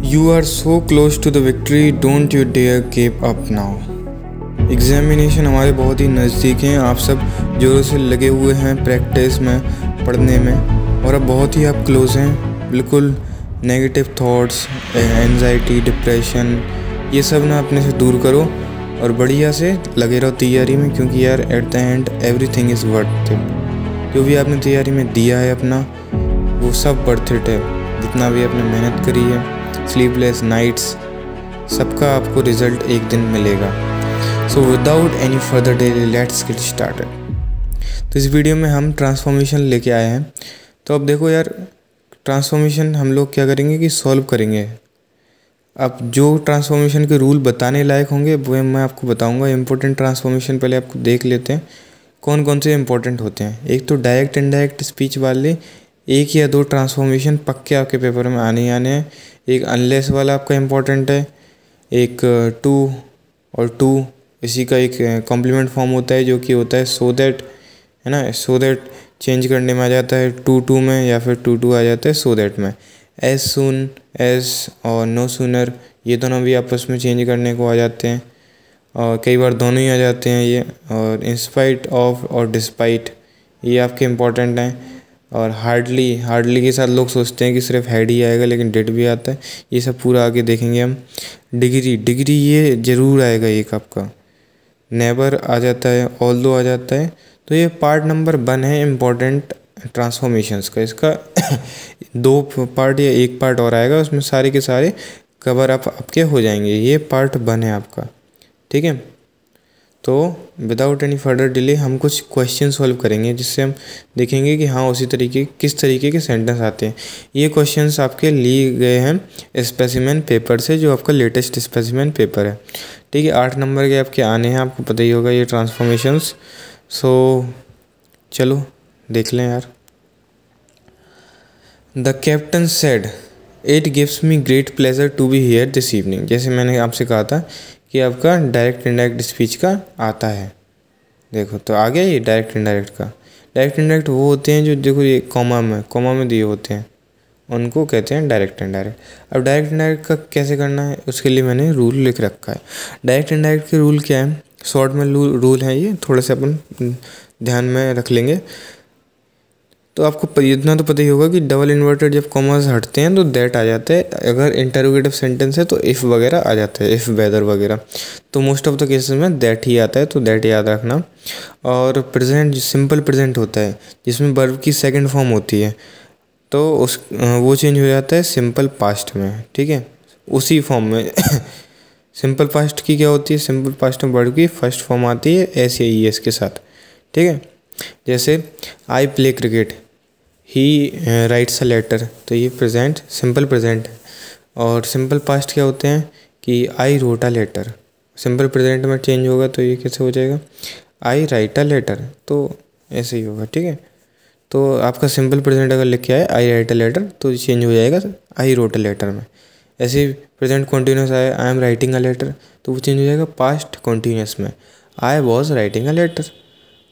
You are so close to the victory, don't you dare give up now। Examination हमारे बहुत ही नज़दीक हैं। आप सब ज़ोरों से लगे हुए हैं प्रैक्टिस में, पढ़ने में, और अब बहुत ही आप क्लोज हैं। बिल्कुल नेगेटिव थॉट्स, एंजाइटी, डिप्रेशन, ये सब ना अपने से दूर करो और बढ़िया से लगे रहो तैयारी में, क्योंकि यार at the end everything is worth it. जो भी आपने तैयारी में दिया है अपना, वो सब वर्थ इट है। जितना भी आपने मेहनत करी है, स्लीपलेस नाइट्स, सबका आपको रिजल्ट एक दिन मिलेगा। So without any further delay let's get started. तो इस वीडियो में हम ट्रांसफॉर्मेशन लेके आए हैं। तो अब देखो यार, ट्रांसफॉर्मेशन हम लोग क्या करेंगे कि सॉल्व करेंगे। अब जो ट्रांसफॉर्मेशन के रूल बताने लायक होंगे वो मैं आपको बताऊंगा। इम्पोर्टेंट ट्रांसफॉर्मेशन पहले आपको देख लेते हैं कौन कौन से इम्पोर्टेंट होते हैं। एक तो डायरेक्ट इनडायरेक्ट स्पीच वाले एक या दो ट्रांसफॉर्मेशन पक्के आपके पेपर में आने ही आने हैं। एक अनलेस वाला आपका इम्पोर्टेंट है, एक टू और टू, इसी का एक कॉम्प्लीमेंट फॉर्म होता है जो कि होता है सो दैट, है ना। सो दैट चेंज करने में आ जाता है टू में, या फिर टू आ जाता है सो दैट में। एज सून एज और नो सूनर, ये दोनों भी आपस में चेंज करने को आ जाते हैं, और कई बार दोनों ही आ जाते हैं ये। और इंस्पाइट ऑफ और डिस्पाइट, ये आपके इम्पोर्टेंट हैं। और हार्डली के साथ लोग सोचते हैं कि सिर्फ हेड ही आएगा, लेकिन डेड भी आता है। ये सब पूरा आगे देखेंगे हम। डिग्री ये ज़रूर आएगा एक आपका। नेवर आ जाता है, ऑल्दो आ जाता है। तो ये पार्ट नंबर 1 है इम्पोर्टेंट ट्रांसफॉर्मेशंस का। इसका 2 पार्ट या 1 पार्ट और आएगा, उसमें सारे के सारे कवर अप आपके हो जाएंगे। ये पार्ट 1 है आपका, ठीक है। तो विदाउट एनी फर्दर डिले हम कुछ क्वेश्चन सॉल्व करेंगे, जिससे हम देखेंगे कि हाँ उसी तरीके किस तरीके के सेंटेंस आते हैं। ये क्वेश्चंस आपके लिए गए हैं स्पेसिमेन पेपर से, जो आपका लेटेस्ट स्पेसिमेन पेपर है, ठीक है। 8 नंबर के आपके आने हैं, आपको पता ही होगा ये ट्रांसफॉर्मेशंस। सो चलो देख लें यार। The captain said it gives me great pleasure to be here this evening. जैसे मैंने आपसे कहा था कि आपका डायरेक्ट इनडायरेक्ट स्पीच का आता है। देखो तो आ गया ये डायरेक्ट इनडायरेक्ट का। डायरेक्ट इनडायरेक्ट वो होते हैं जो, देखो ये कॉमा में दिए होते हैं, उनको कहते हैं डायरेक्ट इनडायरेक्ट। अब डायरेक्ट इनडायरेक्ट का कैसे करना है, उसके लिए मैंने रूल लिख रखा है। डायरेक्ट इनडायरेक्ट के रूल क्या है, शॉर्ट में रूल है ये, थोड़ा सा अपन ध्यान में रख लेंगे। तो आपको इतना तो पता ही होगा कि डबल इन्वर्टेड जब कॉमास हटते हैं तो दैट आ जाता है। अगर इंटरोगेटिव सेंटेंस है तो इफ़ वगैरह आ जाता है, इफ़ वेदर वगैरह। तो मोस्ट ऑफ द केसेस में दैट ही आता है, तो दैट याद रखना। और प्रेजेंट, सिंपल प्रेजेंट होता है जिसमें वर्ब की सेकंड फॉर्म होती है, तो वो चेंज हो जाता है सिंपल पास्ट में, ठीक है, उसी फॉर्म में। सिंपल पास्ट की क्या होती है, सिंपल पास्ट में वर्ब की फर्स्ट फॉर्म आती है एस या ई एस के साथ, ठीक है। जैसे I play cricket, he writes a letter, तो ये प्रेजेंट, सिंपल प्रेजेंट है। और सिंपल पास्ट क्या होते हैं कि I wrote a letter, simple present में चेंज होगा, तो ये कैसे हो जाएगा, आई राइट अ लेटर, तो ऐसे ही होगा, ठीक है। तो आपका सिंपल प्रेजेंट अगर लिख के आए आई राइट अ लेटर, तो चेंज हो जाएगा आई रोट अ लेटर में। ऐसे ही प्रेजेंट कॉन्टीन्यूस आए I am writing a letter, तो वो चेंज हो जाएगा पास्ट कॉन्टीन्यूस में, I was writing a letter.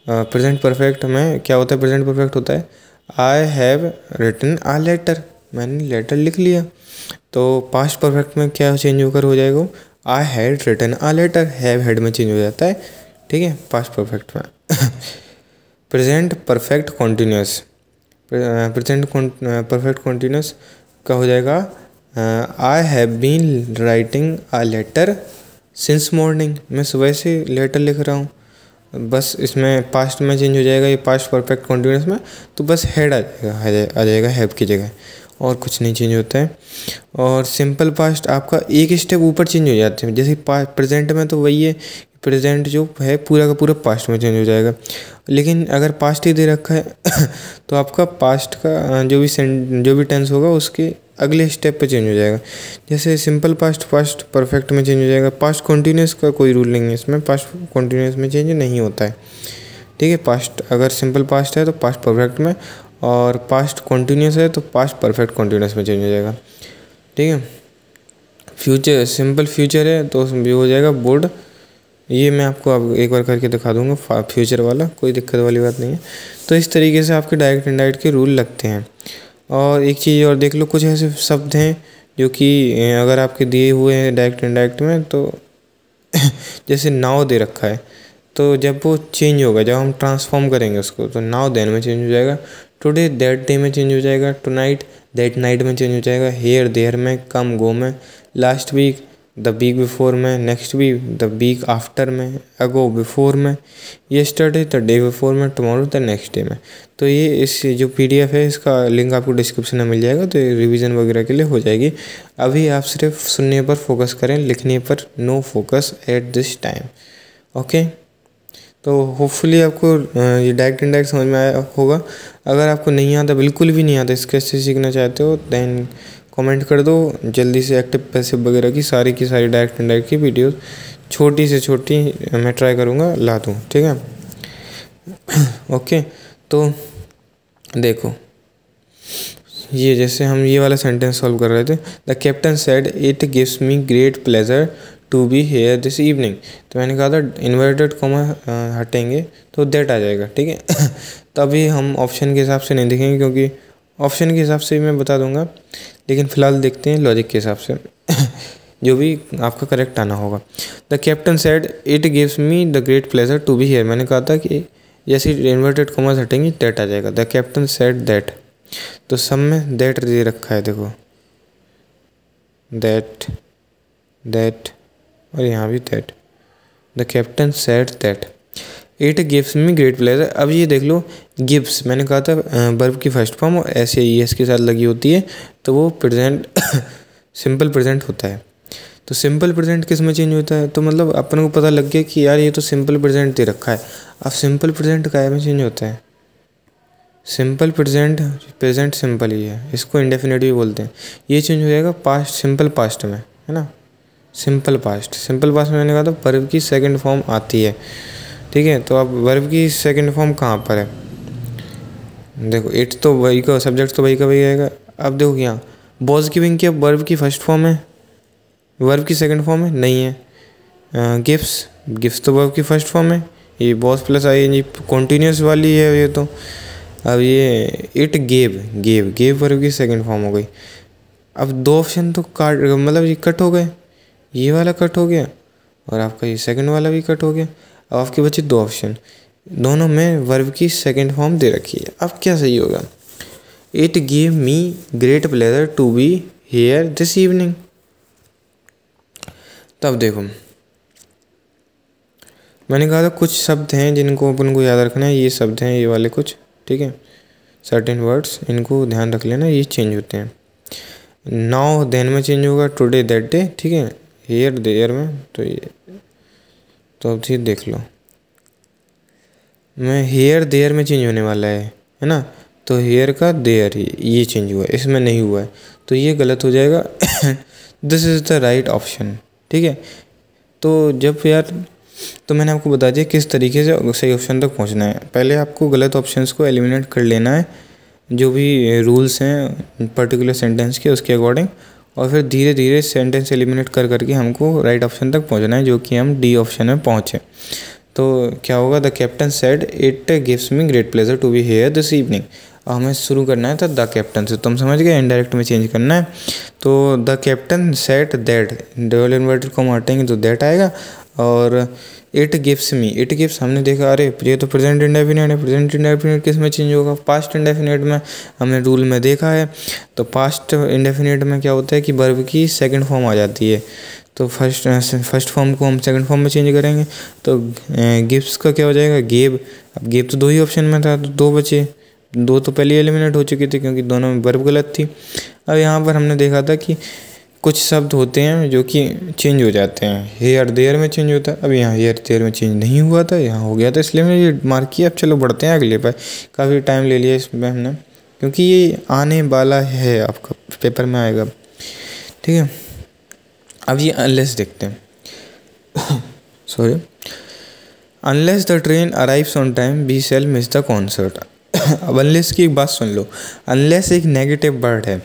Present perfect में क्या होता है, प्रेजेंट परफेक्ट होता है I have written a letter, मैंने लेटर लिख लिया। तो पास्ट परफेक्ट में क्या चेंज होकर हो जाएगा, I had written a letter, have had में चेंज हो जाता है, ठीक है, पास्ट परफेक्ट में। Present perfect continuous, present perfect continuous का हो जाएगा I have been writing a letter since morning, मैं सुबह से लेटर लिख रहा हूँ। बस इसमें पास्ट में चेंज हो जाएगा, ये पास्ट परफेक्ट कॉन्टीन्यूस में, तो बस हेड आ जाएगा हैव की जगह, और कुछ नहीं चेंज होता है। और सिंपल पास्ट आपका एक स्टेप ऊपर चेंज हो जाते हैं। जैसे प्रेजेंट में तो वही है, प्रेजेंट जो है पूरा का पूरा पास्ट में चेंज हो जाएगा। लेकिन अगर पास्ट ही दे रखा है तो आपका पास्ट का जो भी टेंस होगा उसके अगले स्टेप पे चेंज हो जाएगा। जैसे सिंपल पास्ट परफेक्ट में चेंज हो जाएगा। पास्ट कॉन्टीन्यूस का कोई रूल नहीं है इसमें, पास्ट कॉन्टीन्यूस में चेंज नहीं होता है, ठीक है। पास्ट अगर सिंपल पास्ट है तो पास्ट परफेक्ट में, और पास्ट कॉन्टीन्यूस है तो पास्ट परफेक्ट कॉन्टीन्यूस में चेंज हो जाएगा, ठीक है। फ्यूचर, सिंपल फ्यूचर है तो भी हो जाएगा वुड, ये मैं आपको अब एक बार करके दिखा दूंगा फ्यूचर वाला, कोई दिक्कत वाली बात नहीं है। तो इस तरीके से आपके डायरेक्ट इनडायरेक्ट के रूल लगते हैं। और एक चीज़ और देख लो, कुछ ऐसे शब्द हैं जो कि अगर आपके दिए हुए हैं डायरेक्ट इनडायरेक्ट में, तो जैसे नाउ दे रखा है, तो जब वो चेंज होगा, जब हम ट्रांसफॉर्म करेंगे उसको, तो नाउ देन में चेंज हो जाएगा, टुडे दैट डे में चेंज हो जाएगा, टू नाइट दैट नाइट में चेंज हो जाएगा, हेयर देयर में, कम गो में, last week the week before में, next week the week after में, अगो बिफोर में, येस्टरडे द डे बिफोर में, टुमारो द नेक्स्ट डे में। तो ये इस जो PDF है इसका लिंक आपको डिस्क्रिप्शन में मिल जाएगा, तो ये रिवीजन वगैरह के लिए हो जाएगी। अभी आप सिर्फ सुनने पर फोकस करें, लिखने पर no focus at this time. Okay, तो होपफुली आपको ये डायरेक्ट इनडायरेक्ट समझ में आया होगा। अगर आपको नहीं आता, बिल्कुल भी नहीं आता, इसके से सीखना चाहते हो, देन कमेंट कर दो। जल्दी से एक्टिव पैसिव वगैरह की सारी डायरेक्ट इनडायरेक्ट की वीडियो छोटी से छोटी मैं ट्राई करूँगा ला दूँ, ठीक है। ओके, तो देखो ये जैसे हम ये वाला सेंटेंस सॉल्व कर रहे थे, the captain said it gives me great pleasure to be here this evening. तो मैंने कहा था इन्वर्टेड कॉमा हटेंगे तो दैट आ जाएगा, ठीक है। तभी हम ऑप्शन के हिसाब से नहीं देखेंगे, क्योंकि ऑप्शन के हिसाब से मैं बता दूंगा, लेकिन फ़िलहाल देखते हैं लॉजिक के हिसाब से जो भी आपका करेक्ट आना होगा। The captain said it gives me the great pleasure to be here. मैंने कहा था कि जैसे इन्वर्टेड कॉमा हटेंगे दैट आ जाएगा। द कैप्टन सेड दैट, तो सब में दैट दे रखा है, देखो दैट दैट और यहाँ भी that. The captain said that it gives me great pleasure. अब ये देख लो, गिव्स मैंने कहा था वर्ब की फर्स्ट फॉर्म ऐसे ES के साथ लगी होती है, तो वो प्रेजेंट सिंपल प्रेजेंट होता है। तो सिंपल प्रेजेंट किस में चेंज होता है, तो मतलब अपन को पता लग गया कि यार ये तो सिंपल प्रेजेंट दे रखा है। अब सिंपल प्रेजेंट काय में चेंज होता है, सिंपल प्रेजेंट सिंपल ही है, इसको इंडेफिनिट भी बोलते हैं। ये चेंज हो जाएगा पास्ट, सिंपल पास्ट में, है ना। सिंपल पास्ट में मैंने कहा था वर्ब की सेकंड फॉर्म आती है, ठीक है। तो अब वर्ब की सेकंड फॉर्म कहाँ पर है, देखो इट तो वही का, सब्जेक्ट तो वही का वही आएगा। अब देखो यहाँ वॉज गिविंग क्या वर्ब की फर्स्ट फॉर्म है, वर्ब की सेकंड फॉर्म है, नहीं है। गिव्स तो वर्ब की फर्स्ट फॉर्म है, ये वॉज प्लस ING कॉन्टीन्यूस वाली है ये तो। अब ये इट गेव वर्ब की सेकंड फॉर्म हो गई। अब दो ऑप्शन तो काट, मतलब ये कट हो गए, ये वाला कट हो गया और आपका ये सेकंड वाला भी कट हो गया। अब आपके बचे दो ऑप्शन, दोनों में वर्ब की सेकंड फॉर्म दे रखी है। अब क्या सही होगा, it give me great pleasure to be here this evening. तब देखो मैंने कहा था कुछ शब्द हैं जिनको अपन को याद रखना है, ये शब्द हैं ये वाले कुछ, ठीक है। सर्टेन वर्ड्स इनको ध्यान रख लेना, ये चेंज होते हैं। नाउ देन में चेंज होगा, टुडे दैट डे, ठीक है। हेयर देयर में, तो ये तो अब ठीक देख लो, मैं हेयर देयर में चेंज होने वाला है ना। तो हेयर का देयर ये चेंज हुआ है, इसमें नहीं हुआ है, तो ये गलत हो जाएगा। This is the right option, ठीक है। तो जब यार, तो मैंने आपको बता दिया किस तरीके से सही ऑप्शन तक पहुंचना है। पहले आपको गलत ऑप्शंस को एलिमिनेट कर लेना है, जो भी रूल्स हैं पर्टिकुलर सेंटेंस के उसके अकॉर्डिंग, और फिर धीरे धीरे सेंटेंस एलिमिनेट कर करके हमको राइट ऑप्शन तक पहुंचना है, जो कि हम D ऑप्शन में पहुँचे। तो क्या होगा, the captain said it gives me great pleasure to be here this evening. और हमें शुरू करना है था द कैप्टन से, तुम समझ गए, इनडायरेक्ट में चेंज करना है। तो the captain said that, double inverted comma हटेंगे तो दैट आएगा। और it gives me, it gives हमने देखा, अरे ये तो प्रेजेंट इंडेफिनिट है, प्रेजेंट इंडेफिनिट किस में चेंज होगा, पास्ट इंडेफिनिट में, हमने रूल में देखा है। तो पास्ट इंडेफिनिट में क्या होता है कि वर्ब की सेकंड फॉर्म आ जाती है, तो फर्स्ट फॉर्म को हम सेकंड फॉर्म में चेंज करेंगे। तो गिव्स का क्या हो जाएगा, गेव। अब गेव तो दो ही ऑप्शन में था, तो दो बचे, दो तो पहले एलिमिनेट हो चुकी थी क्योंकि दोनों में वर्ब गलत थी। अब यहाँ पर हमने देखा था कि कुछ शब्द होते हैं जो कि चेंज हो जाते हैं, हेयर देयर में चेंज होता है। अब यहाँ हेयर देयर में चेंज नहीं हुआ था, यहाँ हो गया था, इसलिए मैंने ये मार्क किया। अब चलो बढ़ते हैं अगले पर, काफ़ी टाइम ले लिया इसमें हमने, क्योंकि ये आने वाला है, आपका पेपर में आएगा, ठीक है। अब ये अनलेस देखते हैं। Sorry, unless the train arrives on time we shall miss the concert. अब अनलेस की एक बात सुन लो, अनलेस एक नेगेटिव वर्ड है।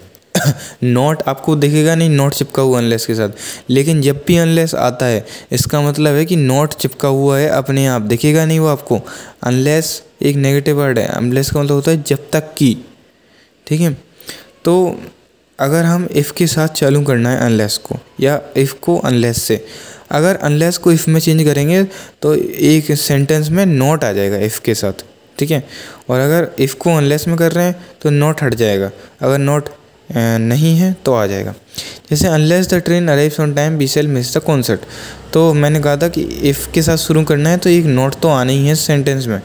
नॉट आपको दिखेगा नहीं, नॉट चिपका हुआ अनलेस के साथ, लेकिन जब भी अनलेस आता है इसका मतलब है कि नॉट चिपका हुआ है, अपने आप दिखेगा नहीं वो आपको। अनलेस एक नेगेटिव वर्ड है, अनलेस का मतलब होता है जब तक कि, ठीक है। तो अगर हम इफ़ के साथ चालू करना है अनलेस को, या इफ़ को अनलेस से, अगर अनलेस को इफ़ में चेंज करेंगे तो एक सेंटेंस में नॉट आ जाएगा इफ़ के साथ, ठीक है। और अगर इफ़ को अनलेस में कर रहे हैं तो नॉट हट जाएगा, अगर नॉट नहीं है तो आ जाएगा। जैसे unless the train arrives on time we shall miss the concert, तो मैंने कहा था कि इफ़ के साथ शुरू करना है तो एक नॉट तो आना ही है सेंटेंस में।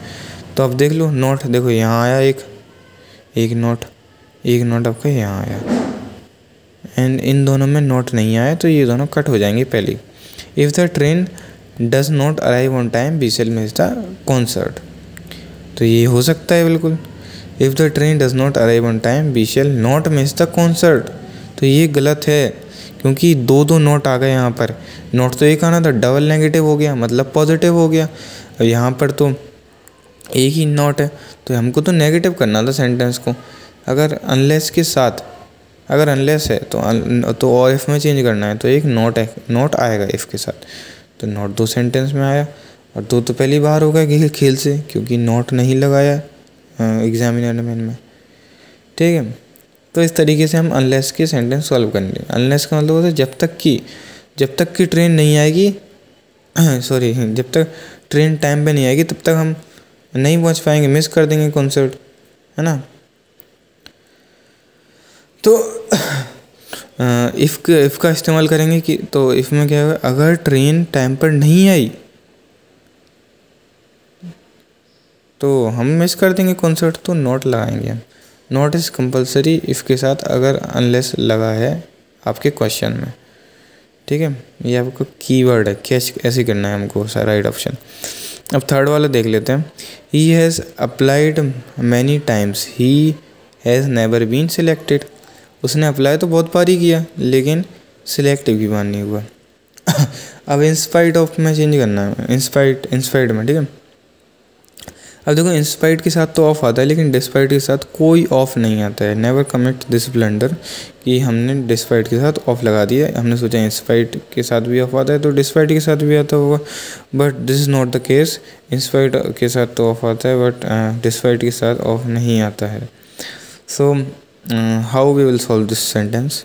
तो अब देख लो नॉट, देखो यहाँ आया एक नोट आपका यहाँ आया, एंड इन दोनों में नोट नहीं आया तो ये दोनों कट हो जाएंगे पहले। If the train does not arrive on time we shall miss the concert, तो ये हो सकता है बिल्कुल। If the train does not arrive on time we shall not miss the concert, तो ये गलत है क्योंकि दो नोट आ गए यहाँ पर। नोट तो एक आना था, डबल नेगेटिव हो गया मतलब पॉजिटिव हो गया। अब यहाँ पर तो एक ही नोट है तो हमको तो नेगेटिव करना था सेंटेंस को। अगर अनलेस के साथ, अगर अनलेस है तो और इफ़ में चेंज करना है तो एक नोट आएगा इफ़ के साथ, तो नोट दो सेंटेंस में आया और दो तो पहली बार हो गया खेल से, क्योंकि नोट नहीं लगाया एग्जामिनर में, ठीक है। तो इस तरीके से हम अनलेस के सेंटेंस सॉल्व करेंगे। अनलेस का मतलब होता है जब तक की ट्रेन नहीं आएगी सॉरी, जब तक ट्रेन टाइम पे नहीं आएगी तब तक हम नहीं पहुंच पाएंगे, मिस कर देंगे कॉन्सर्ट, है ना। तो इफ़ का इस्तेमाल करेंगे कि, तो इफ़ में क्या होगा, अगर ट्रेन टाइम पर नहीं आई तो हम मिस कर देंगे कॉन्सर्ट, तो नॉट लगाएंगे हम। नॉट इज़ कंपलसरी इफ़ के साथ अगर अनलेस लगा है आपके क्वेश्चन में, ठीक है। ये आपका कीवर्ड है, कैच ऐसे करना है हमको, राइट ऑप्शन। अब थर्ड वाला देख लेते हैं। He has applied many times he has never been selected, उसने अप्लाई तो बहुत बार ही किया लेकिन सिलेक्ट भी बार नहीं हुआ। अब इंस्पाइट ऑफ में चेंज करना है, इंस्पाइट में, ठीक है। अब देखो इंस्पाइट के साथ तो ऑफ आता है लेकिन डिस्पाइट के साथ कोई ऑफ नहीं आता है। नेवर कमिट दिस ब्लंडर कि हमने डिस्पाइट के साथ ऑफ लगा दिया, हमने सोचा इंस्पाइट के साथ भी ऑफ आता है तो डिस्पाइट के साथ भी आता होगा, but this is not the case. In spite के साथ तो ऑफ आता है बट डिस्पाइट के साथ ऑफ नहीं आता है। So how we will solve this sentence,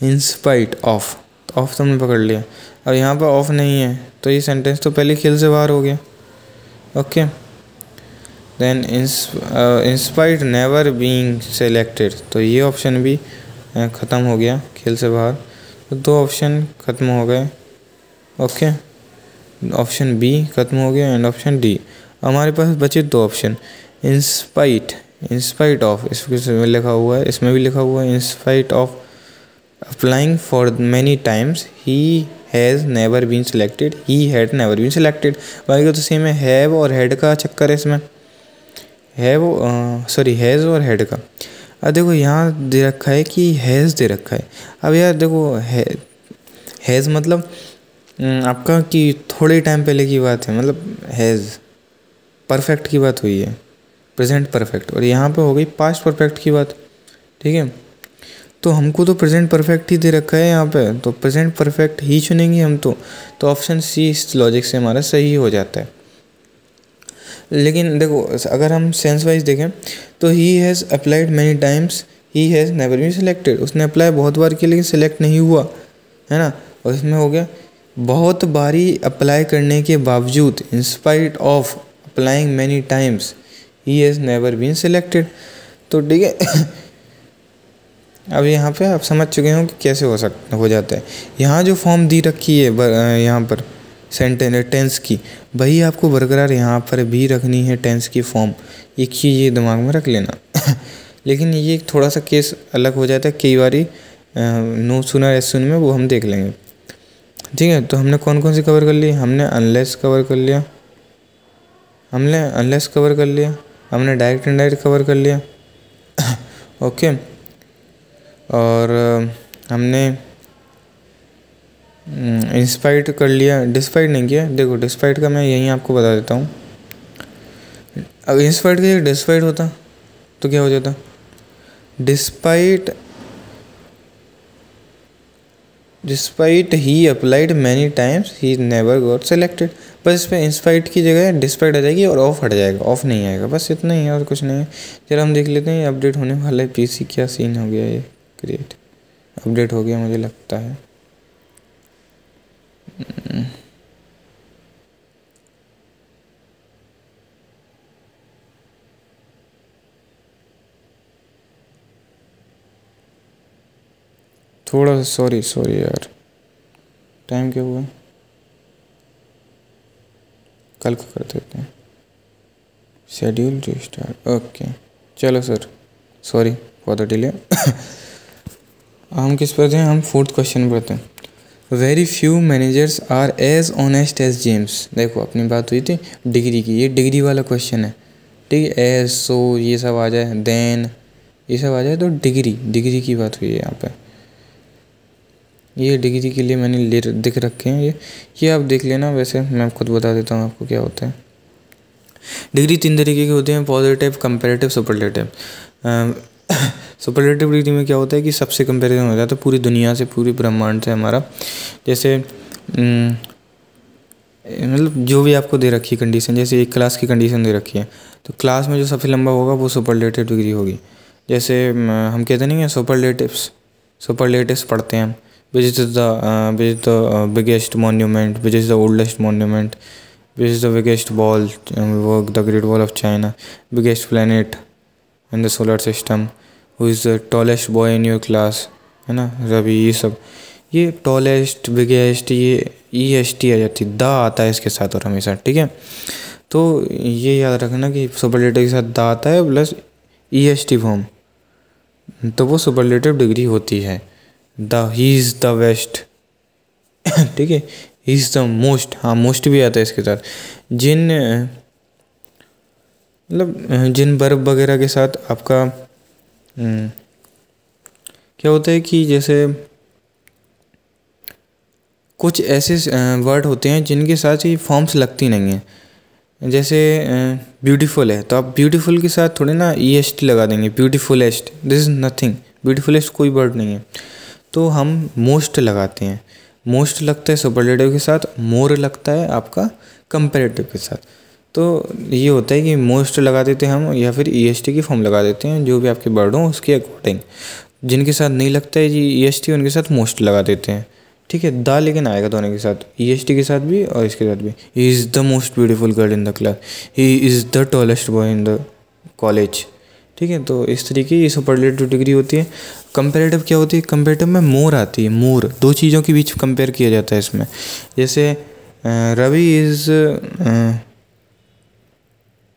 in spite of, of तो हमने पकड़ लिया, अब यहाँ पर ऑफ नहीं है तो ये सेंटेंस तो पहले खेल से बाहर हो गया, okay. Then in spite never being selected, तो ये ऑप्शन भी ख़त्म हो गया खेल से बाहर, तो दो ऑप्शन ख़त्म हो गए, ओके। ऑप्शन बी ख़त्म हो गया एंड ऑप्शन डी। हमारे पास बचे दो ऑप्शन, इंस्पाइट ऑफ, इसमें लिखा हुआ है, इसमें भी लिखा हुआ है in spite of applying for many times he has never been selected, he had never been selected. बाकी तो सेम है, हैव और हैड का चक्कर है इसमें, हैव सॉरी हैज़ और हैड का। अब देखो यहाँ दे रखा है कि हैज़ दे रखा है। अब यार देखो हैज़ मतलब आपका कि थोड़े टाइम पहले की बात है, मतलब हैज़ परफेक्ट की बात हुई है, प्रेजेंट परफेक्ट, और यहाँ पे हो गई पास्ट परफेक्ट की बात, ठीक है। तो हमको तो प्रेजेंट परफेक्ट ही दे रखा है यहाँ पे, तो प्रेजेंट परफेक्ट ही चुनेंगे हम तो ऑप्शन सी इस लॉजिक से हमारा सही हो जाता है। लेकिन देखो अगर हम सेंस वाइज देखें तो he has applied many times he has never been selected, उसने अप्लाई बहुत बार किया लेकिन सिलेक्ट नहीं हुआ, है ना। और इसमें हो गया बहुत बारी अप्लाई करने के बावजूद, in spite of applying many times he has never been selected, तो ठीक है। अब यहाँ पे आप समझ चुके हो कि कैसे हो जाता है। यहाँ जो फॉर्म दी रखी है यहाँ पर टेंस की, वही आपको बरकरार यहाँ पर भी रखनी है, टेंस की फॉर्म, एक चीज़ ये दिमाग में रख लेना। लेकिन ये थोड़ा सा केस अलग हो जाता है कई बारी, नो सूनर एज सून में, वो हम देख लेंगे, ठीक है। तो हमने कौन कौन सी कवर कर ली, हमने अनलेस कवर कर लिया, हमने डायरेक्ट इनडायरेक्ट कवर कर लिया, ओके। और हमने इंस्पाइट कर लिया, डिस्पाइट नहीं किया। देखो डिस्पाइट का मैं यहीं आपको बता देता हूँ, अगर इंस्पाइट का डिस्पाइट होता तो क्या हो जाता, despite he applied many times he never got selected, बस इस पर इंस्पाइट की जगह डिस्पाइट आ जाएगी और ऑफ हट जाएगा, ऑफ नहीं आएगा, बस इतना ही है और कुछ नहीं है। चलो हम देख लेते हैं अपडेट होने वाला है पीसी, क्या सीन हो गया ये क्रिएट। अपडेट हो गया मुझे लगता है। थोड़ा सा सॉरी यार, टाइम क्या हुआ, कल का कर देते हैं। शेड्यूल रिस्टार्ट, ओके चलो sir, sorry for the delay. हम किस पर थे, हम 4th क्वेश्चन पर थे। Very few managers are as honest as James. देखो अपनी बात हुई थी डिग्री की, ये डिग्री वाला क्वेश्चन है, ठीक है। एज, सो ये सब आ जाए, देन ये सब आ जाए तो डिग्री की बात हुई है यहाँ पे। ये डिग्री के लिए मैंने ले दिख रखे हैं, ये आप देख लेना। वैसे मैं खुद बता देता हूँ आपको क्या होता है। डिग्री 3 तरीके की होती हैं, positive, comparative, superlative. Superlative degree में क्या होता है कि सबसे कंपैरिजन हो जाता है पूरी दुनिया से, पूरी ब्रह्मांड से हमारा। जैसे मतलब जो भी आपको दे रखी है कंडीशन, जैसे एक क्लास की कंडीशन दे रखी है, तो क्लास में जो सबसे लंबा होगा वो सुपरलेटिव डिग्री होगी। जैसे हम कहते नहीं हैं सुपरलेटिव्स पढ़ते हैं हम। Which is the biggest monument, which is the oldest monument, which is the biggest wall, वो the great wall of China, biggest planet in the solar system, who is the tallest boy in your class, है ना रवि। ये सब, ये tallest, biggest, ये EST आ जाती, the आता है इसके साथ और हमेशा, ठीक है। तो ये याद रखना कि सुपरलेटिव के साथ द आता है प्लस EST फॉर्म, तो वो सुपरलेटिव डिग्री होती है। The he is the best, ठीक है, ही इज़ द मोस्ट, हाँ मोस्ट भी आता है इसके साथ। जिन वर्ब वगैरह के साथ आपका क्या होता है कि जैसे कुछ ऐसे वर्ड होते हैं जिनके साथ ही फॉर्म्स लगती नहीं हैं। जैसे ब्यूटीफुल है, तो आप ब्यूटीफुल के साथ थोड़े ना EST लगा देंगे, ब्यूटीफुलेस्ट, दिस इज़ नथिंग, ब्यूटीफुलेस्ट कोई वर्ड नहीं है। तो हम मोस्ट लगाते हैं, मोस्ट लगता है सुपरलेटिव के साथ, मोर लगता है आपका कंपैरेटिव के साथ। तो ये होता है कि मोस्ट लगा देते हैं हम, या फिर EST की फॉर्म लगा देते हैं, जो भी आपके वर्ड हों उसके अकॉर्डिंग। जिनके साथ नहीं लगता है जी EST, उनके साथ मोस्ट लगा देते हैं, ठीक है। द लेकिन आएगा दोनों के साथ, EST के साथ भी और इसके साथ भी। He is the most beautiful girl in the class, he is the tallest boy in the college, ठीक है। तो इस तरीके की सुपरलेटिव डिग्री होती है। कंपैरेटिव क्या होती है, कंपैरेटिव में मोर आती है, मोर, दो चीज़ों के बीच कंपेयर किया जाता है इसमें। जैसे Ravi is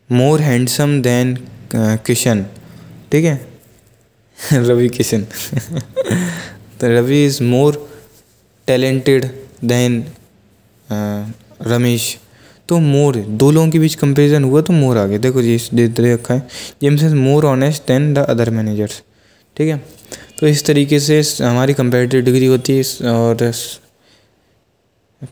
more handsome than Kishan, ठीक है। रवि किशन। तो Ravi is more talented than Ramesh, तो मोर, दो लोगों के बीच कंपैरिजन हुआ तो मोर आ गया। देखो जी दे रखा है, James is more honest than the other managers, ठीक है। तो इस तरीके से हमारी कंपैरेटिव डिग्री होती है। और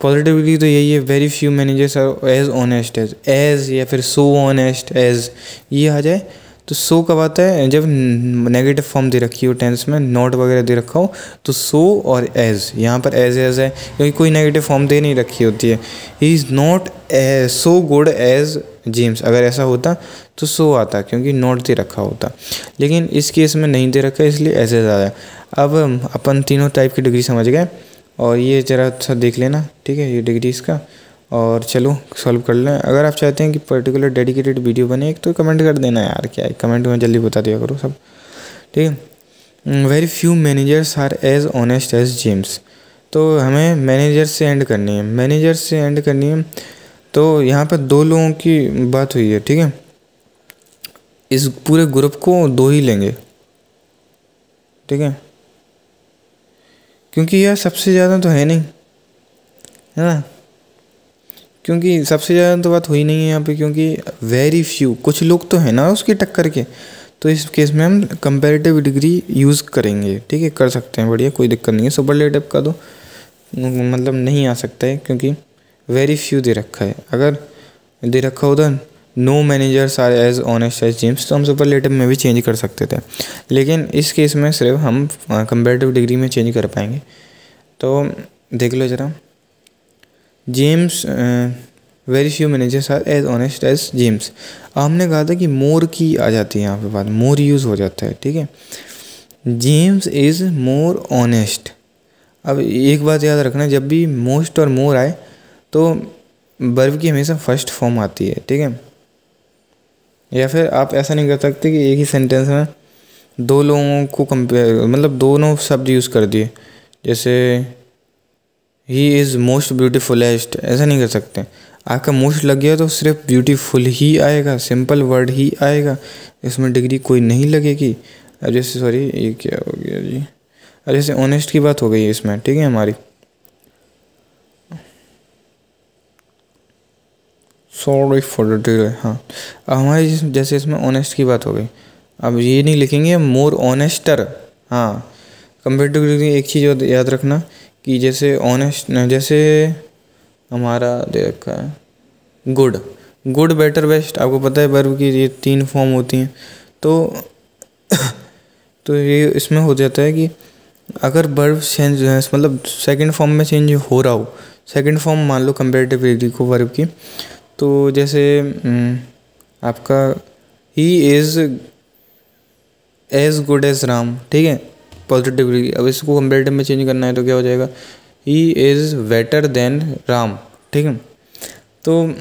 पॉजिटिव डिग्री तो यही है, very few managers are as honest as या फिर सो ऑनेस्ट एज, ये आ जाए। तो सो कब आता है, जब नेगेटिव फॉर्म दे रखी हो टेंस में, नॉट वगैरह दे रखा हो, तो सो और एज, यहाँ पर एज है क्योंकि कोई नेगेटिव फॉर्म दे नहीं रखी होती है। He is not so good as James, अगर ऐसा होता तो सो आता क्योंकि नॉट दे रखा होता, लेकिन इस केस में नहीं दे रखा है इसलिए एज आया। अब अपन तीनों टाइप की डिग्री समझ गए, और ये ज़रा सा देख लेना, ठीक है, ये डिग्री इसका। और चलो सॉल्व कर लें। अगर आप चाहते हैं कि पर्टिकुलर डेडिकेटेड वीडियो बने एक, तो कमेंट कर देना यार, क्या है कमेंट में जल्दी बता दिया करो सब, ठीक है। Very few managers are as honest as James, तो हमें मैनेजर से एंड करनी है, मैनेजर से एंड करनी है। तो यहाँ पर दो लोगों की बात हुई है, ठीक है। इस पूरे ग्रुप को दो ही लेंगे, ठीक है, क्योंकि यार सबसे ज़्यादा तो है नहीं, है ना, क्योंकि सबसे ज़्यादा तो बात हुई नहीं है यहाँ पे, क्योंकि वेरी फ्यू, कुछ लोग तो है ना उसकी टक्कर के। तो इस केस में हम कंपैरेटिव डिग्री यूज़ करेंगे, ठीक है, कर सकते हैं, बढ़िया, कोई दिक्कत नहीं है। सुपरलेटिव का तो मतलब नहीं आ सकता है क्योंकि वेरी फ्यू दे रखा है। अगर दे रखा होता no managers are as honest as James, तो हम सुपरलेटिव में भी चेंज कर सकते थे, लेकिन इस केस में सिर्फ हम कंपैरेटिव डिग्री में चेंज कर पाएंगे। तो देख लो ज़रा, James very few managers are as honest as James. हमने कहा था कि मोर की आ जाती है यहाँ पे बात, मोर यूज़ हो जाता है, ठीक है। James is more honest. अब एक बात याद रखना, जब भी मोस्ट और मोर आए तो वर्ब की हमेशा फर्स्ट फॉर्म आती है, ठीक है। या फिर आप ऐसा नहीं कर सकते कि एक ही सेंटेंस में दो लोगों को कंपेयर, मतलब दोनों शब्द यूज़ कर दिए, जैसे ही इज़ मोस्ट ब्यूटीफुलेस्ट, ऐसा नहीं कर सकते। आपका मोस्ट लग गया तो सिर्फ ब्यूटीफुल ही आएगा, सिंपल वर्ड ही आएगा, इसमें डिग्री कोई नहीं लगेगी। अब जैसे सॉरी ये क्या हो गया जी, अब जैसे ऑनेस्ट की बात हो गई है इसमें, ठीक है हमारी, सॉरी फॉर द डिले। हाँ, अब हमारी जैसे इसमें ऑनेस्ट की बात हो गई, अब ये नहीं लिखेंगे मोर ऑनेस्टर। हाँ, कंपेयर टू डिग्री एक चीज़ याद रखना कि जैसे ऑनेस्ट, जैसे हमारा दे रखा है गुड, गुड बेटर बेस्ट, आपको पता है वर्ब की ये 3 फॉर्म होती हैं। तो ये इसमें हो जाता है कि अगर वर्ब चेंज मतलब सेकंड फॉर्म में चेंज हो रहा हो, सेकंड फॉर्म मान लो कंपेरेटिव डिग्री को वर्ब की, तो जैसे आपका he is as good as Ram, ठीक है, पॉजिटिव डिग्री। अब इसको कंपेरेटिव में चेंज करना है तो क्या हो जाएगा, he is better than Ram, ठीक है। तो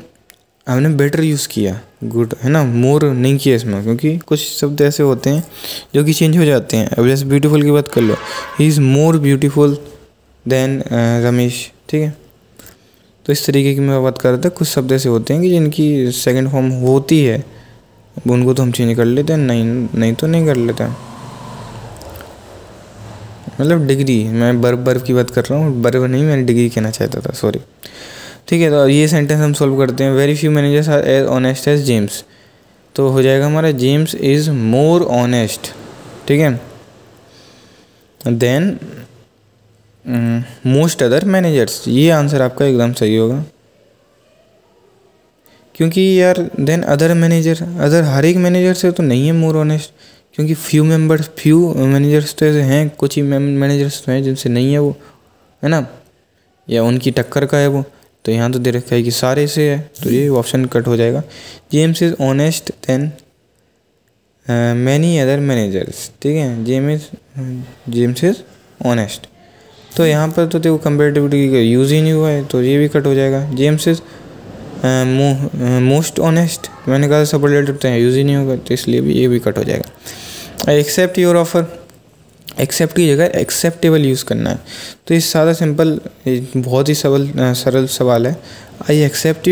हमने बेटर यूज़ किया, गुड है ना, मोर नहीं किया इसमें, क्योंकि कुछ शब्द ऐसे होते हैं जो कि चेंज हो जाते हैं। अब जैसे ब्यूटीफुल की बात कर लो, he is more beautiful than Ramesh, ठीक है। तो इस तरीके की मैं बात कर रहा था, कुछ शब्द ऐसे होते हैं कि जिनकी सेकंड फॉर्म होती है, उनको तो हम चेंज कर लेते हैं, नहीं तो नहीं कर लेते हैं। मतलब डिग्री, मैं वर्ब की बात कर रहा हूँ, वर्ब नहीं, मैंने डिग्री कहना चाहता था, सॉरी, ठीक है। तो ये सेंटेंस हम सॉल्व करते हैं। Very few managers are as honest as James, तो हो जाएगा हमारा जेम्स इज़ मोर ऑनेस्ट, ठीक है, देन मोस्ट अदर मैनेजर्स। ये आंसर आपका एकदम सही होगा, क्योंकि यार देन अदर मैनेजर, अदर हर एक मैनेजर से तो नहीं है मोर ऑनेस्ट, क्योंकि फ्यू मैनेजर्स तो ऐसे हैं, कुछ ही मैनेजर्स तो हैं जिनसे नहीं है वो, है ना, या उनकी टक्कर का है वो। तो यहाँ तो दे रखा है कि सारे से है, तो ये ऑप्शन कट हो जाएगा। James is honest than many other managers, ठीक है, जेम्स इज़ ऑनेस्ट। तो यहाँ पर तो देखो कंपेरेटिविटी का यूज़ ही नहीं हुआ है, तो ये भी कट हो जाएगा। जेम्स इज़ मोस्ट ऑनेस्ट, मैंने कहा सुपरलेटिव तो यूज़ ही नहीं होगा, तो इसलिए भी ये भी कट हो जाएगा। एक्सेप्ट योर ऑफर, एक्सेप्ट की जगह एक्सेप्टेबल यूज़ करना है। तो ये सादा सिंपल बहुत ही सरल सवाल है। I accept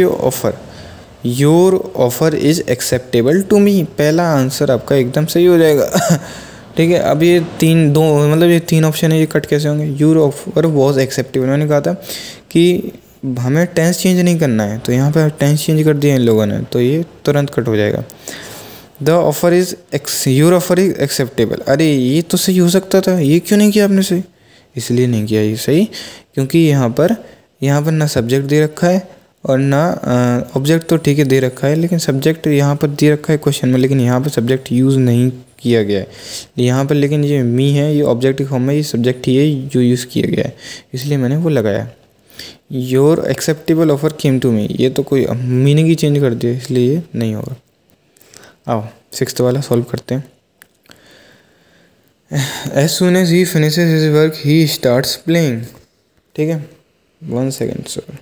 your offer is acceptable to me, पहला आंसर आपका एकदम सही हो जाएगा। ठीक है, अब ये ये 3 ऑप्शन है, ये कट कैसे होंगे। योर ऑफर वॉज एक्सेप्टेबल, मैंने कहा था कि हमें टेंस चेंज नहीं करना है, तो यहाँ पर टेंस चेंज कर दिया इन लोगों ने, तो ये तुरंत कट हो जाएगा। The offer is your offer is acceptable, अरे ये तो सही हो सकता था, ये क्यों नहीं किया आपने सही, इसलिए नहीं किया ये सही, क्योंकि यहाँ पर ना सब्जेक्ट दे रखा है और ना ऑब्जेक्ट, तो ठीक है दे रखा है, लेकिन सब्जेक्ट यहाँ पर दे रखा है क्वेश्चन में, लेकिन यहाँ पर सब्जेक्ट यूज़ नहीं किया गया है यहाँ पर, लेकिन ये मी है, ये ऑब्जेक्ट फॉर्म में, ये सब्जेक्ट ही है जो यूज़ किया गया है, इसलिए मैंने वो लगाया। Your acceptable offer came to me, ये तो कोई मीनिंग ही चेंज कर दिया, इसलिए ये नहीं होगा। आओ 6th वाला सॉल्व करते हैं। As soon as he finishes his work he starts playing, ठीक है, 1 सेकेंड सर,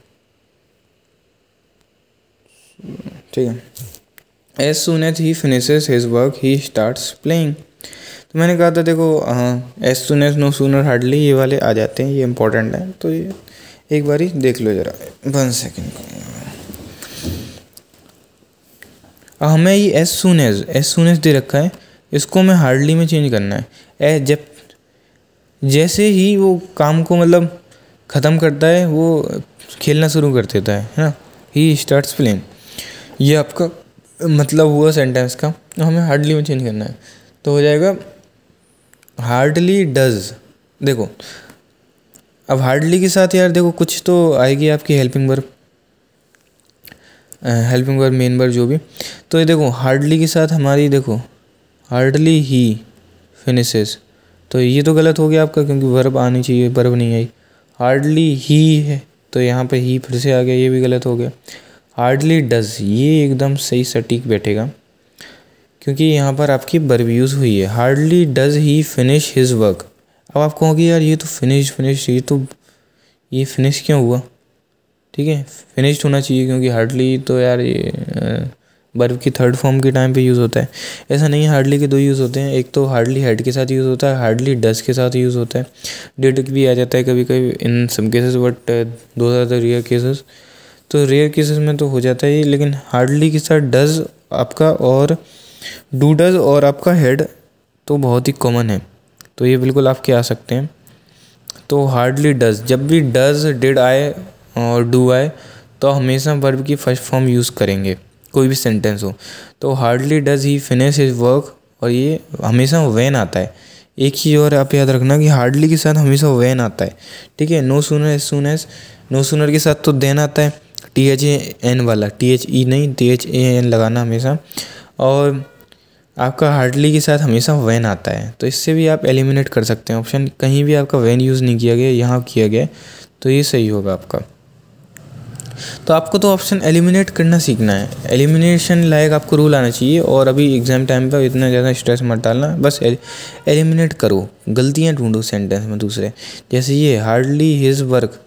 ठीक है। As soon as he finishes his work he starts playing, तो मैंने कहा था देखो as soon as, no sooner, hardly, ये वाले आ जाते हैं, ये इंपॉर्टेंट है, तो ये एक बारी देख लो जरा, 1 सेकेंड। हमें ये एज सुन एज दे रखा है, इसको हमें हार्डली में चेंज करना है। जब जैसे ही वो काम को मतलब ख़त्म करता है, वो खेलना शुरू कर देता है ना, ही स्टार्ट्स प्लेइंग, ये आपका मतलब हुआ सेंटेंस का, तो हमें हार्डली में चेंज करना है, तो हो जाएगा हार्डली डज। देखो अब हार्डली के साथ यार देखो कुछ तो आएगी आपकी हेल्पिंग वर्ब, मेन वर्ब जो भी, तो ये देखो हार्डली के साथ हमारी देखो हार्डली ही फिनिशेस, तो ये तो गलत हो गया आपका, क्योंकि वर्ब आनी चाहिए, वर्ब नहीं आई, हार्डली ही है, तो यहाँ पे ही फिर से आ गया, ये भी गलत हो गया। हार्डली डज, ये एकदम सही सटीक बैठेगा, क्योंकि यहाँ पर आपकी वर्ब यूज़ हुई है। Hardly does he finish his work. अब आप कहोगे यार ये तो फिनिश ये फिनिश क्यों हुआ? ठीक है, फिनिश्ड होना चाहिए क्योंकि हार्डली तो यार ये वर्ब की थर्ड फॉर्म के टाइम पे यूज़ होता है। ऐसा नहीं है, हार्डली के दो यूज़ होते हैं, एक तो हार्डली हेड के साथ यूज़ होता है, हार्डली डज के साथ यूज़ होता है, डिड भी आ जाता है कभी कभी in some cases, but those are the rare cases. तो रेयर केसेस में तो हो जाता है, लेकिन हार्डली के साथ डज आपका और डू डज और आपका हेड तो बहुत ही कॉमन है, तो ये बिल्कुल आपके आ सकते हैं। तो हार्डली डज, जब भी डज डिड आए और डू आए तो हमेशा वर्ब की फर्स्ट फॉर्म यूज़ करेंगे, कोई भी सेंटेंस हो। तो hardly does he finish his work, और ये हमेशा व्हेन आता है। एक चीज़ और आप याद रखना कि हार्डली के साथ हमेशा व्हेन आता है, ठीक है। No sooner as soon as, no sooner के साथ तो देन आता है, THAN वाला, THE नहीं THAN लगाना हमेशा। और आपका हार्डली के साथ हमेशा व्हेन आता है, तो इससे भी आप एलिमिनेट कर सकते हैं ऑप्शन। कहीं भी आपका व्हेन यूज़ नहीं किया गया, यहाँ किया गया, तो ये सही होगा आपका। तो आपको तो ऑप्शन एलिमिनेट करना सीखना है, एलिमिनेशन लायक आपको रूल आना चाहिए। और अभी एग्जाम टाइम पर इतना ज़्यादा स्ट्रेस मत डालना, बस एलिमिनेट करो, गलतियाँ ढूंढो सेंटेंस में दूसरे। जैसे ये हार्डली हिज वर्क,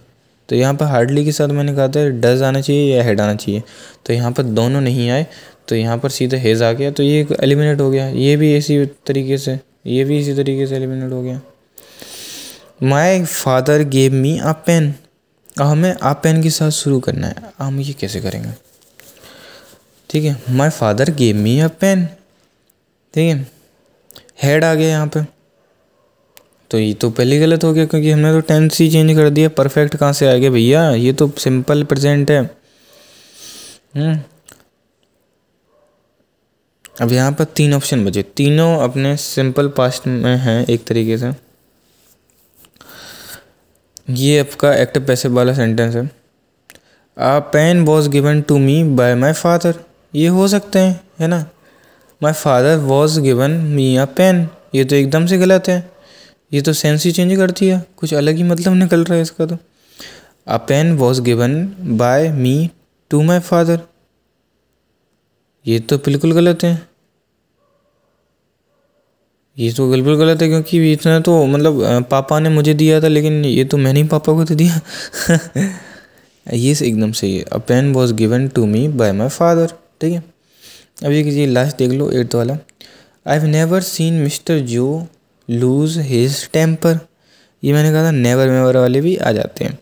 तो यहाँ पर हार्डली के साथ मैंने कहा था डज आना चाहिए या हेड आना चाहिए, तो यहाँ पर दोनों नहीं आए, तो यहाँ पर सीधा हेज आ गया, तो ये एलिमिनेट हो गया। ये भी इसी तरीके से, ये भी इसी तरीके से एलिमिनेट हो गया। My father gave me a pen, अब हमें आ पेन के साथ शुरू करना है। हम ये कैसे करेंगे? ठीक है, my father gave me a pen, ठीक है, हेड आ गया यहाँ पे, तो ये तो पहले गलत हो गया क्योंकि हमने तो टेंस ही चेंज कर दिया। परफेक्ट कहाँ से आ गया भैया, ये तो सिंपल प्रेजेंट है। अब यहाँ पर 3 ऑप्शन बचे, तीनों अपने सिंपल पास्ट में हैं एक तरीके से। ये आपका एक्टिव पैसिव वाला सेंटेंस है। A pen was given to me by my father, ये हो सकते हैं, है ना। My father was given me a pen, ये तो एकदम से गलत है, ये तो सेंस ही चेंज कर दिया, कुछ अलग ही मतलब निकल रहा है इसका। तो a pen was given by me to my father, ये तो बिल्कुल गलत है, ये तो बिल्कुल गलत है क्योंकि इतना तो मतलब पापा ने मुझे दिया था, लेकिन ये तो मैंने ही पापा को तो दिया। ये एकदम सही है। A pen was given to me by my father, ठीक है। अब ये लास्ट देख लो 8th वाला। I have never seen mister Joe lose his temper, ये मैंने कहा था नेवर मेवर वाले भी आ जाते हैं,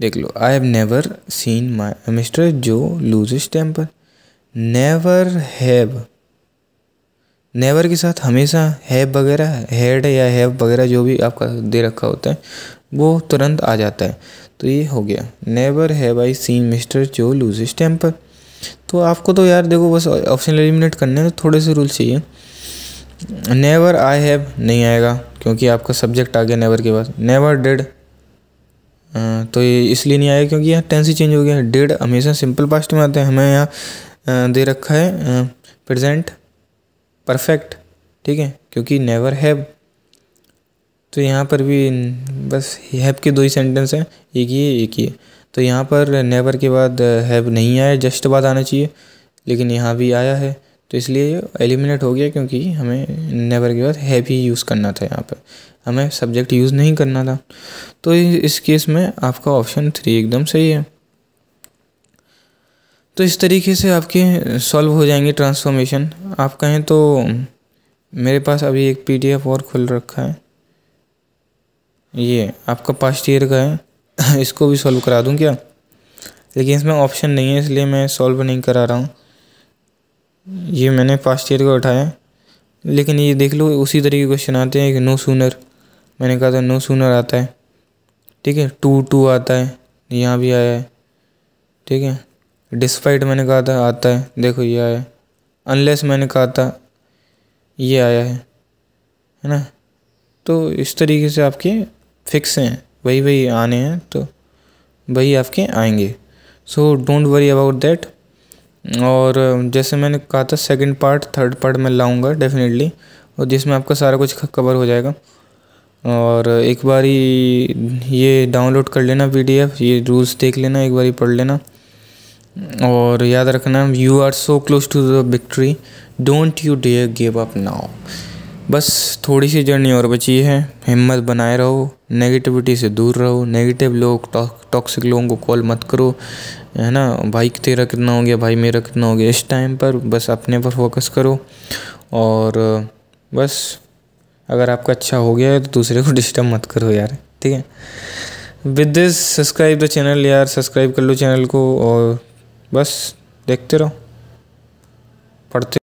देख लो। I have never seen my mister Joe lose his temper, never have, never के साथ हमेशा हैव वगैरह, हैड या हैव वगैरह जो भी आपका दे रखा होता है वो तुरंत आ जाता है, तो ये हो गया never have I seen mister Joe lose his temper. तो आपको तो यार देखो बस ऑप्शन एलिमिनेट करने हैं, तो थोड़े से रूल चाहिए। नेवर आई हैव नहीं आएगा क्योंकि आपका सब्जेक्ट आ गया नेवर के बाद। नेवर डिड, तो ये इसलिए नहीं आएगा क्योंकि यहाँ टेंस ही चेंज हो गया। डिड हमेशा सिंपल पास्ट में आता है, हमें यहाँ दे रखा है प्रेजेंट परफेक्ट, ठीक है, क्योंकि नेवर हैव। तो यहाँ पर भी बस हैव के 2 ही सेंटेंस हैं, एक ये एक ये, तो यहाँ पर नेवर के बाद हैव नहीं आया, जस्ट बाद आना चाहिए, लेकिन यहाँ भी आया है, तो इसलिए ये एलिमिनेट हो गया क्योंकि हमें नेवर के बाद हैव ही यूज़ करना था, यहाँ पर हमें सब्जेक्ट यूज़ नहीं करना था। तो इस केस में आपका ऑप्शन 3 एकदम सही है। तो इस तरीके से आपके सॉल्व हो जाएंगे ट्रांसफॉर्मेशन। आप कहें तो मेरे पास अभी एक PDF और खुल रखा है, ये आपका पास्ट ईयर का है, इसको भी सॉल्व करा दूं क्या? लेकिन इसमें ऑप्शन नहीं है इसलिए मैं सॉल्व नहीं करा रहा हूँ। ये मैंने पास्ट ईयर का उठाया, लेकिन ये देख लो उसी तरीके के क्वेश्चन आते हैं। नो सूनर, मैंने कहा था नो सूनर आता है, ठीक है। टू आता है, यहाँ भी आया है, ठीक है। डिस्पाइट मैंने कहा था आता है, देखो ये आया। अनलेस मैंने कहा था, ये आया है ना। तो इस तरीके से आपके फिक्स हैं, वही आने हैं, तो वही आपके आएंगे। So don't worry about that. और जैसे मैंने कहा था सेकंड पार्ट थर्ड पार्ट मैं लाऊंगा डेफिनेटली, और जिसमें आपका सारा कुछ कवर हो जाएगा। और एक बारी ये डाउनलोड कर लेना PDF, ये रूल्स देख लेना, एक बारी पढ़ लेना, और याद रखना you are so close to the victory, don't you dare give up now. बस थोड़ी सी जर्नी और बची है, हिम्मत बनाए रहो, नेगेटिविटी से दूर रहो, नेगेटिव लोग टॉक्सिक लोगों को कॉल मत करो, है ना। भाई तेरा कितना हो गया, भाई मेरा कितना हो गया, इस टाइम पर बस अपने पर फोकस करो। और बस अगर आपका अच्छा हो गया है तो दूसरे को डिस्टर्ब मत करो यार, ठीक है। With this subscribe the channel यार, सब्सक्राइब कर लो चैनल को और बस देखते रहो, पढ़ते